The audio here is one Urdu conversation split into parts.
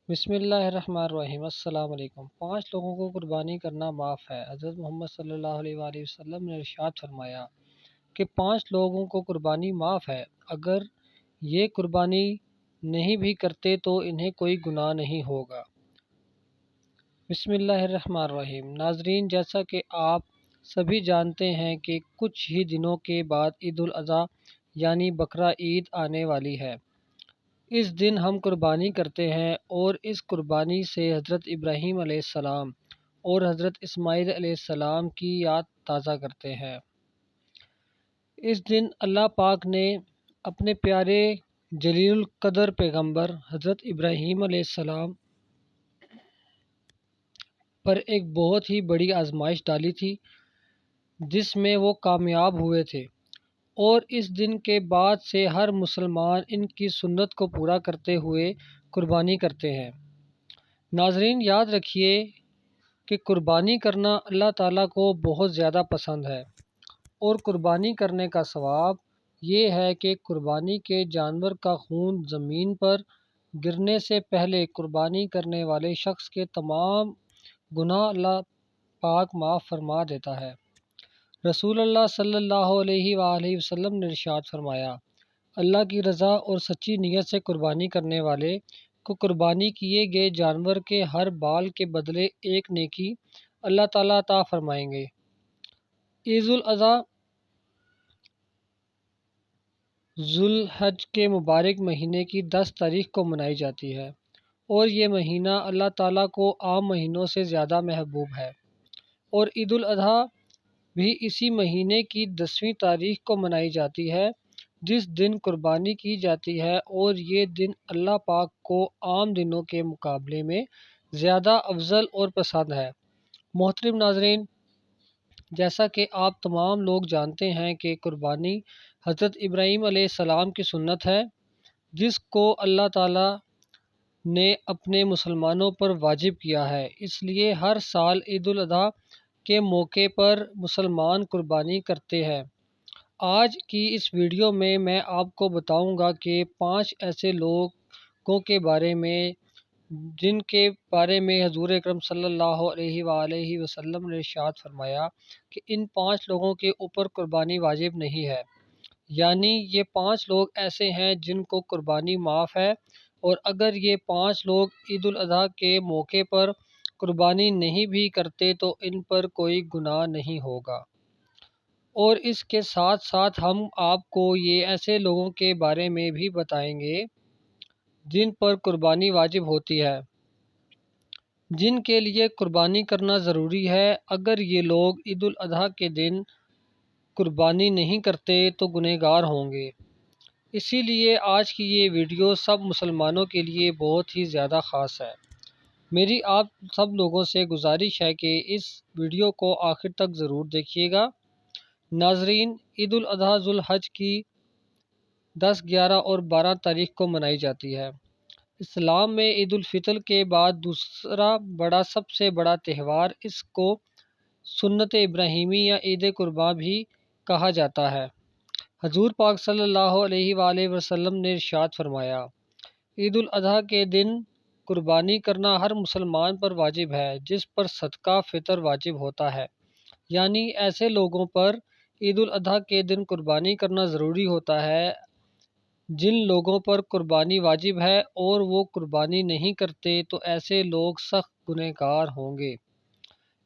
بسم اللہ الرحمن الرحیم۔ السلام علیکم۔ 5 لوگوں کو قربانی کرنا معاف ہے۔ حضرت محمد صلی اللہ علیہ وآلہ وسلم نے ارشاد فرمایا کہ 5 لوگوں کو قربانی معاف ہے، اگر یہ قربانی نہیں بھی کرتے تو انہیں کوئی گناہ نہیں ہوگا۔ بسم اللہ الرحمن الرحیم۔ ناظرین، جیسا کہ آپ سبھی جانتے ہیں کہ کچھ ہی دنوں کے بعد عید الاضحیٰ یعنی بقرہ عید آنے والی ہے۔ اس دن ہم قربانی کرتے ہیں اور اس قربانی سے حضرت ابراہیم علیہ السلام اور حضرت اسماعیل علیہ السلام کی یاد تازہ کرتے ہیں۔ اس دن اللہ پاک نے اپنے پیارے جلیل القدر پیغمبر حضرت ابراہیم علیہ السلام پر ایک بہت ہی بڑی آزمائش ڈالی تھی، جس میں وہ کامیاب ہوئے تھے، اور اس دن کے بعد سے ہر مسلمان ان کی سنت کو پورا کرتے ہوئے قربانی کرتے ہیں۔ ناظرین، یاد رکھیے کہ قربانی کرنا اللہ تعالیٰ کو بہت زیادہ پسند ہے، اور قربانی کرنے کا ثواب یہ ہے کہ قربانی کے جانور کا خون زمین پر گرنے سے پہلے قربانی کرنے والے شخص کے تمام گناہ اللہ پاک معاف فرما دیتا ہے۔ رسول اللہ صلی اللہ علیہ وآلہ وسلم نے ارشاد فرمایا، اللہ کی رضا اور سچی نیت سے قربانی کرنے والے کو قربانی کیے گئے جانور کے ہر بال کے بدلے ایک نیکی اللہ تعالیٰ عطا فرمائیں گے۔ عید الاضحیٰ ذو الحج کے مبارک مہینے کی 10 تاریخ کو منائی جاتی ہے، اور یہ مہینہ اللہ تعالیٰ کو عام مہینوں سے زیادہ محبوب ہے، اور عید الاضحیٰ بھی اسی مہینے کی 10ویں تاریخ کو منائی جاتی ہے، جس دن قربانی کی جاتی ہے، اور یہ دن اللہ پاک کو عام دنوں کے مقابلے میں زیادہ افضل اور پسند ہے۔ محترم ناظرین، جیسا کہ آپ تمام لوگ جانتے ہیں کہ قربانی حضرت ابراہیم علیہ السلام کی سنت ہے، جس کو اللہ تعالیٰ نے اپنے مسلمانوں پر واجب کیا ہے۔ اس لیے ہر سال عید الاضحیٰ کے موقع پر مسلمان قربانی کرتے ہیں۔ آج کی اس ویڈیو میں آپ کو بتاؤں گا کہ 5 ایسے لوگوں کے بارے میں جن کے بارے میں حضور اکرم صلی اللہ علیہ وآلہ وسلم نے ارشاد فرمایا کہ ان 5 لوگوں کے اوپر قربانی واجب نہیں ہے، یعنی یہ 5 لوگ ایسے ہیں جن کو قربانی معاف ہے، اور اگر یہ 5 لوگ عید الاضحیٰ کے موقع پر قربانی نہیں بھی کرتے تو ان پر کوئی گناہ نہیں ہوگا۔ اور اس کے ساتھ ساتھ ہم آپ کو یہ ایسے لوگوں کے بارے میں بھی بتائیں گے جن پر قربانی واجب ہوتی ہے، جن کے لیے قربانی کرنا ضروری ہے۔ اگر یہ لوگ عید الاضحیٰ کے دن قربانی نہیں کرتے تو گنہگار ہوں گے۔ اسی لیے آج کی یہ ویڈیو سب مسلمانوں کے لیے بہت ہی زیادہ خاص ہے۔ میری آپ سب لوگوں سے گزارش ہے کہ اس ویڈیو کو آخر تک ضرور دیکھیے گا۔ ناظرین، عید الاضحیٰ ذو الحج کی 10، 11 اور 12 تاریخ کو منائی جاتی ہے۔ اسلام میں عید الفطر کے بعد دوسرا سب سے بڑا تہوار، اس کو سنت ابراہیمی یا عید قرباں بھی کہا جاتا ہے۔ حضور پاک صلی اللہ علیہ وآلہ وسلم نے ارشاد فرمایا، عید الاضحیٰ کے دن قربانی کرنا ہر مسلمان پر واجب ہے جس پر صدقہ فطر واجب ہوتا ہے، یعنی ایسے لوگوں پر عید الاضحیٰ کے دن قربانی کرنا ضروری ہوتا ہے جن لوگوں پر قربانی واجب ہے اور وہ قربانی نہیں کرتے تو ایسے لوگ سخت گنہگار ہوں گے۔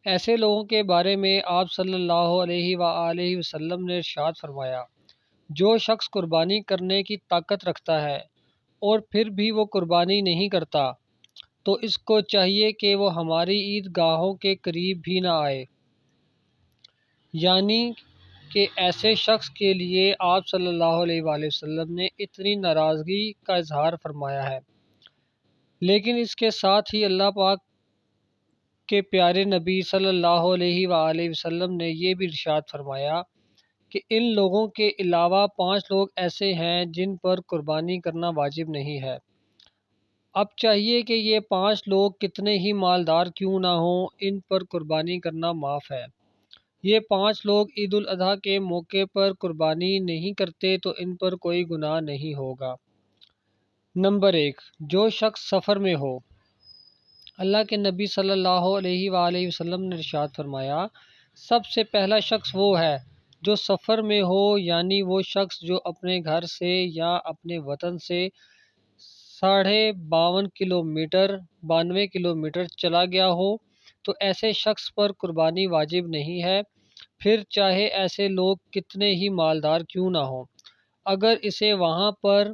ایسے لوگوں کے بارے میں آپ صلی اللہ علیہ وآلہ وسلم نے ارشاد فرمایا، جو شخص قربانی کرنے کی طاقت رکھتا ہے اور پھر بھی وہ قربانی نہیں کرتا تو اس کو چاہیے کہ وہ ہماری عید گاہوں کے قریب بھی نہ آئے۔ یعنی کہ ایسے شخص کے لیے آپ صلی اللہ علیہ وآلہ وسلم نے اتنی ناراضگی کا اظہار فرمایا ہے۔ لیکن اس کے ساتھ ہی اللہ پاک کے پیارے نبی صلی اللہ علیہ وآلہ وسلم نے یہ بھی ارشاد فرمایا کہ ان لوگوں کے علاوہ 5 لوگ ایسے ہیں جن پر قربانی کرنا واجب نہیں ہے۔ اب چاہیے کہ یہ 5 لوگ کتنے ہی مالدار کیوں نہ ہوں، ان پر قربانی کرنا معاف ہے۔ یہ 5 لوگ عید الاضحیٰ کے موقع پر قربانی نہیں کرتے تو ان پر کوئی گناہ نہیں ہوگا۔ نمبر 1، جو شخص سفر میں ہو۔ اللہ کے نبی صلی اللہ علیہ وآلہ وسلم نے ارشاد فرمایا، سب سے پہلا شخص وہ ہے جو سفر میں ہو، یعنی وہ شخص جو اپنے گھر سے یا اپنے وطن سے 92 کلومیٹر چلا گیا ہو، تو ایسے شخص پر قربانی واجب نہیں ہے، پھر چاہے ایسے لوگ کتنے ہی مالدار کیوں نہ ہوں۔ اگر اسے وہاں پر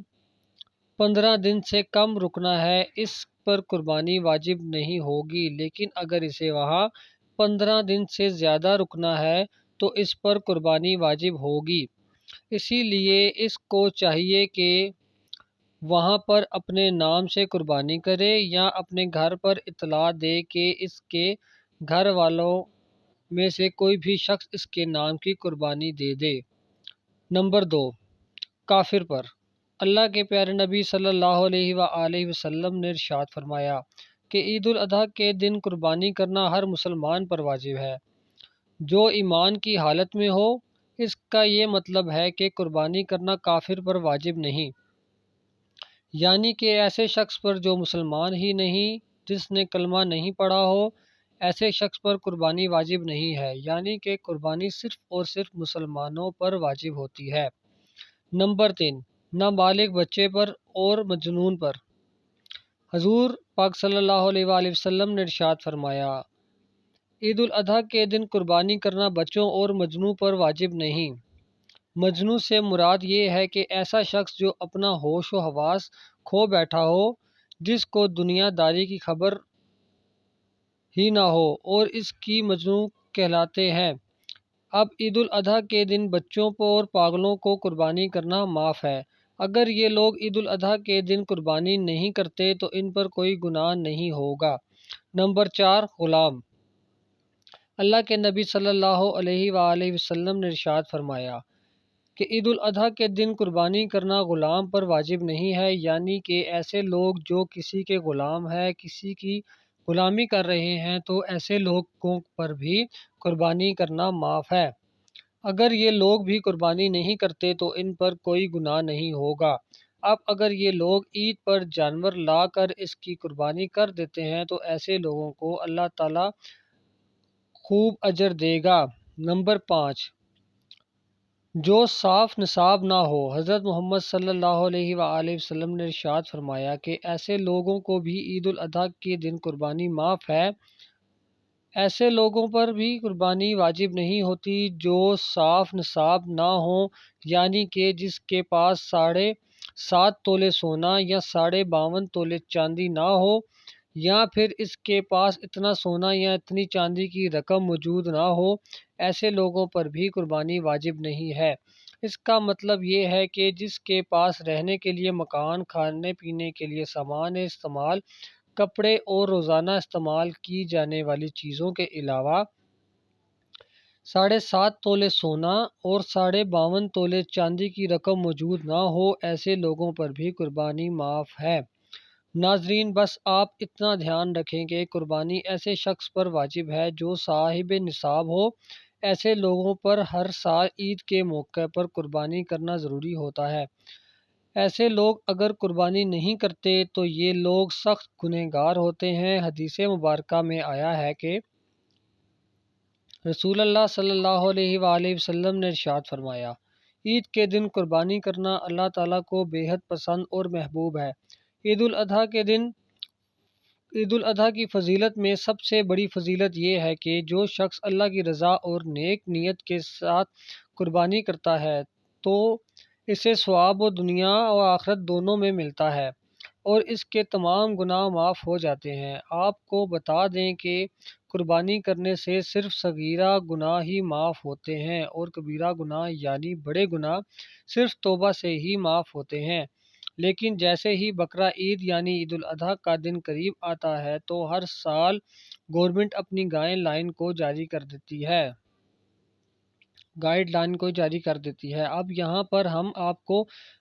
15 دن سے کم رکنا ہے، اس پر قربانی واجب نہیں ہوگی، لیکن اگر اسے وہاں 15 دن سے زیادہ رکنا ہے تو اس پر قربانی واجب ہوگی۔ اسی لیے اس کو چاہیے کہ وہاں پر اپنے نام سے قربانی کرے یا اپنے گھر پر اطلاع دے کہ اس کے گھر والوں میں سے کوئی بھی شخص اس کے نام کی قربانی دے دے۔ نمبر 2، کافر پر۔ اللہ کے پیارے نبی صلی اللہ علیہ وآلہ وسلم نے ارشاد فرمایا کہ عید الاضحیٰ کے دن قربانی کرنا ہر مسلمان پر واجب ہے جو ایمان کی حالت میں ہو۔ اس کا یہ مطلب ہے کہ قربانی کرنا کافر پر واجب نہیں، یعنی کہ ایسے شخص پر جو مسلمان ہی نہیں، جس نے کلمہ نہیں پڑھا ہو، ایسے شخص پر قربانی واجب نہیں ہے، یعنی کہ قربانی صرف اور صرف مسلمانوں پر واجب ہوتی ہے۔ نمبر 3، نابالغ بچے پر اور مجنون پر۔ حضور پاک صلی اللہ علیہ وآلہ وسلم نے ارشاد فرمایا، عید الاضحیٰ کے دن قربانی کرنا بچوں اور مجنوں پر واجب نہیں۔ مجنوں سے مراد یہ ہے کہ ایسا شخص جو اپنا ہوش و حواس کھو بیٹھا ہو، جس کو دنیا داری کی خبر ہی نہ ہو، اور اس کی مجنوں کہلاتے ہیں۔ اب عید الاضحیٰ کے دن بچوں اور پاگلوں کو قربانی کرنا معاف ہے۔ اگر یہ لوگ عید الاضحیٰ کے دن قربانی نہیں کرتے تو ان پر کوئی گناہ نہیں ہوگا۔ نمبر 4، غلام۔ اللہ کے نبی صلی اللہ علیہ وآلہ وسلم نے ارشاد فرمایا کہ عید الاضحیٰ کے دن قربانی کرنا غلام پر واجب نہیں ہے، یعنی کہ ایسے لوگ جو کسی کے غلام ہیں، کسی کی غلامی کر رہے ہیں، تو ایسے لوگوں پر بھی قربانی کرنا معاف ہے۔ اگر یہ لوگ بھی قربانی نہیں کرتے تو ان پر کوئی گناہ نہیں ہوگا۔ اب اگر یہ لوگ عید پر جانور لا کر اس کی قربانی کر دیتے ہیں تو ایسے لوگوں کو اللہ تعالیٰ خوب اجر دے گا۔ نمبر 5، جو صاف نصاب نہ ہو۔ حضرت محمد صلی اللہ علیہ وآلہ وسلم نے ارشاد فرمایا کہ ایسے لوگوں کو بھی عید الاضحیٰ کے دن قربانی معاف ہے۔ ایسے لوگوں پر بھی قربانی واجب نہیں ہوتی جو صاف نصاب نہ ہوں، یعنی کہ جس کے پاس 7.5 تولے سونا یا 52.5 تولے چاندی نہ ہو، یا پھر اس کے پاس اتنا سونا یا اتنی چاندی کی رقم موجود نہ ہو۔ ایسے لوگوں پر بھی قربانی واجب نہیں ہے۔ اس کا مطلب یہ ہے کہ جس کے پاس رہنے کے لیے مکان، کھانے پینے کے لیے سامان استعمال، کپڑے اور روزانہ استعمال کی جانے والی چیزوں کے علاوہ 7.5 تولے سونا اور 52.5 تولے چاندی کی رقم موجود نہ ہو، ایسے لوگوں پر بھی قربانی معاف ہے۔ ناظرین، بس آپ اتنا دھیان رکھیں کہ قربانی ایسے شخص پر واجب ہے جو صاحب نصاب ہو۔ ایسے لوگوں پر ہر سال عید کے موقع پر قربانی کرنا ضروری ہوتا ہے۔ ایسے لوگ اگر قربانی نہیں کرتے تو یہ لوگ سخت گنہگار ہوتے ہیں۔ حدیث مبارکہ میں آیا ہے کہ رسول اللہ صلی اللہ علیہ وآلہ وسلم نے ارشاد فرمایا، عید کے دن قربانی کرنا اللہ تعالیٰ کو بے حد پسند اور محبوب ہے۔ عید الاضحیٰ کی فضیلت میں سب سے بڑی فضیلت یہ ہے کہ جو شخص اللہ کی رضا اور نیک نیت کے ساتھ قربانی کرتا ہے تو اسے ثواب و دنیا و آخرت دونوں میں ملتا ہے، اور اس کے تمام گناہ معاف ہو جاتے ہیں۔ آپ کو بتا دیں کہ قربانی کرنے سے صرف صغیرہ گناہ ہی معاف ہوتے ہیں، اور کبیرہ گناہ یعنی بڑے گناہ صرف توبہ سے ہی معاف ہوتے ہیں۔ لیکن جیسے ہی بقرہ عید یعنی عید الاضحیٰ کا دن قریب آتا ہے تو ہر سال گورنمنٹ اپنی گائیڈ لائن کو جاری کر دیتی ہے۔ اب یہاں پر ہم آپ کو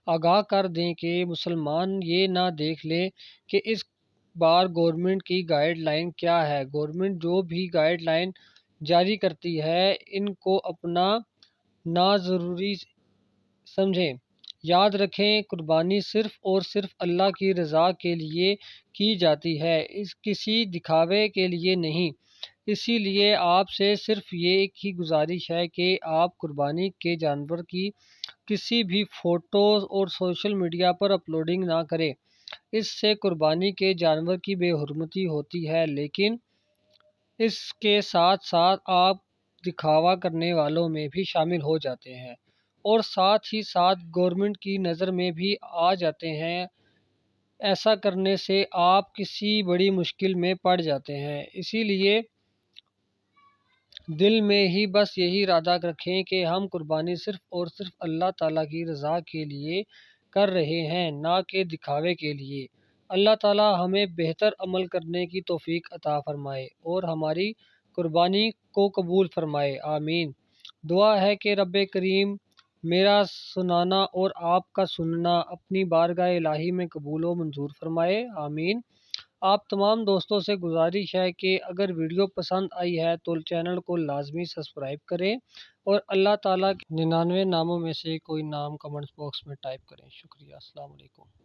آگاہ کر دیں کہ مسلمان یہ نہ دیکھ لیں کہ اس بار گورنمنٹ کی گائیڈ لائن کیا ہے۔ گورنمنٹ جو بھی گائیڈ لائن جاری کرتی ہے ان کو اپنا نہ ضروری سمجھیں، یاد رکھیں، قربانی صرف اور صرف اللہ کی رضا کے لیے کی جاتی ہے، کسی دکھاوے کے لیے نہیں۔ اسی لیے آپ سے صرف یہ ایک ہی گزارش ہے کہ آپ قربانی کے جانور کی کسی بھی فوٹوز اور سوشل میڈیا پر اپلوڈنگ نہ کریں۔ اس سے قربانی کے جانور کی بے حرمتی ہوتی ہے، لیکن اس کے ساتھ ساتھ آپ دکھاوا کرنے والوں میں بھی شامل ہو جاتے ہیں اور ساتھ ہی ساتھ گورنمنٹ کی نظر میں بھی آ جاتے ہیں۔ ایسا کرنے سے آپ کسی بڑی مشکل میں پڑ جاتے ہیں۔ اسی لیے دل میں ہی بس یہی ارادہ رکھیں کہ ہم قربانی صرف اور صرف اللہ تعالیٰ کی رضا کے لیے کر رہے ہیں، نہ کہ دکھاوے کے لیے۔ اللہ تعالیٰ ہمیں بہتر عمل کرنے کی توفیق عطا فرمائے اور ہماری قربانی کو قبول فرمائے، آمین۔ دعا ہے کہ رب کریم میرا سنانا اور آپ کا سننا اپنی بارگاہ الہی میں قبول و منظور فرمائے، آمین۔ آپ تمام دوستوں سے گزارش ہے کہ اگر ویڈیو پسند آئی ہے تو چینل کو لازمی سبسکرائب کریں اور اللہ تعالیٰ کے 99 ناموں میں سے کوئی نام کمنٹس باکس میں ٹائپ کریں۔ شکریہ، السلام علیکم۔